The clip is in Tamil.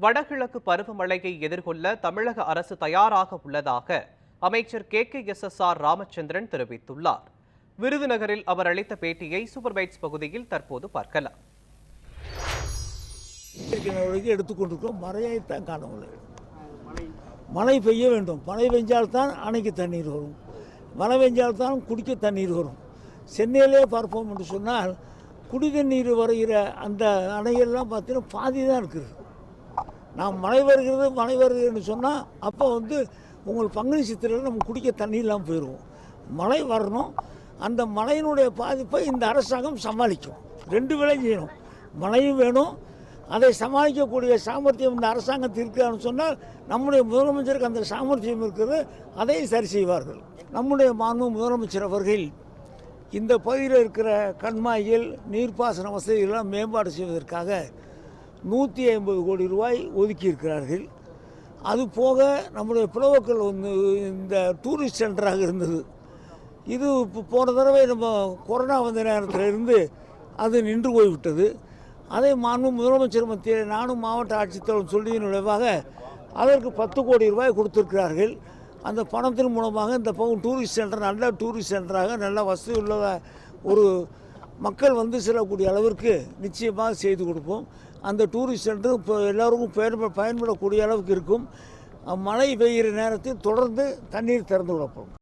வடகிழக்கு பருவமழையை எதிர்கொள்ள தமிழக அரசு தயாராக உள்ளதாக அமைச்சர் KKSSR ராமச்சந்திரன் தெரிவித்துள்ளார். விருதுநகரில் அவர் அளித்த பேட்டியை சூப்பர் பைட்ஸ் பகுதியில் தற்போது பார்க்கலாம். எடுத்துக்கொண்டிருக்கிறோம். மழையைத்தான் காணவில்லை. மழை பெய்ய வேண்டும். மழை பெஞ்சால்தான் அணைக்கு தண்ணீர் வரும். மழை பெஞ்சால்தான் குடிக்க தண்ணீர் வரும். சென்னையிலே பார்ப்போம் என்று சொன்னால் குடி தண்ணீர் வருகிற அந்த அணைகள்லாம் பார்த்தீங்கன்னா பாதி தான் இருக்குது. நாம் மழை வருகிறதுன்னு சொன்னால் அப்போ உங்களுக்கு பங்குனி சித்திரையில் நம்ம குடிக்க தண்ணியெல்லாம் போயிடுவோம். மழை வரணும். அந்த மழையினுடைய பாதிப்பை இந்த அரசாங்கம் சமாளிக்கும். ரெண்டு வேலையும் செய்யணும். மழையும் வேணும், அதை சமாளிக்கக்கூடிய சாமர்த்தியம் இந்த அரசாங்கத்தில் இருக்கிறான்னு சொன்னால் நம்முடைய முதலமைச்சருக்கு அந்த சாமர்த்தியம் இருக்கிறது. அதை சரி செய்வார்கள். நம்முடைய மாண்பு முதலமைச்சர் அவர்கள் இந்த பகுதியில் இருக்கிற கண்மாய்கள், நீர்ப்பாசன வசதிகளெல்லாம் மேம்பாடு செய்வதற்காக 150 கோடி ரூபாய் ஒதுக்கியிருக்கிறார்கள். அது போக நம்முடைய புலவக்கல் இந்த டூரிஸ்ட் சென்டராக இருந்தது. இது இப்போ போன தடவை நம்ம கொரோனா வந்த நேரத்தில் இருந்து அது நின்று போய்விட்டது. அதை மாண்பு முதலமைச்சர் மத்தியில் நானும் மாவட்ட ஆட்சித்தலைவர் சொல்லியின் விளைவாக அதற்கு 10 கோடி ரூபாய் கொடுத்திருக்கிறார்கள். அந்த பணத்தின் மூலமாக இந்த பக்கம் டூரிஸ்ட் சென்டர் நல்ல டூரிஸ்ட் சென்டராக நல்ல வசதி உள்ள ஒரு மக்கள் செல்லக்கூடிய அளவிற்கு நிச்சயமாக செய்து கொடுப்போம். அந்த டூரிஸ்ட் சென்டர் இப்போ எல்லோருக்கும் பயன்படக்கூடிய அளவுக்கு இருக்கும். மழை பெய்கிற நேரத்தில் தொடர்ந்து தண்ணீர் திறந்து விடப்படும்.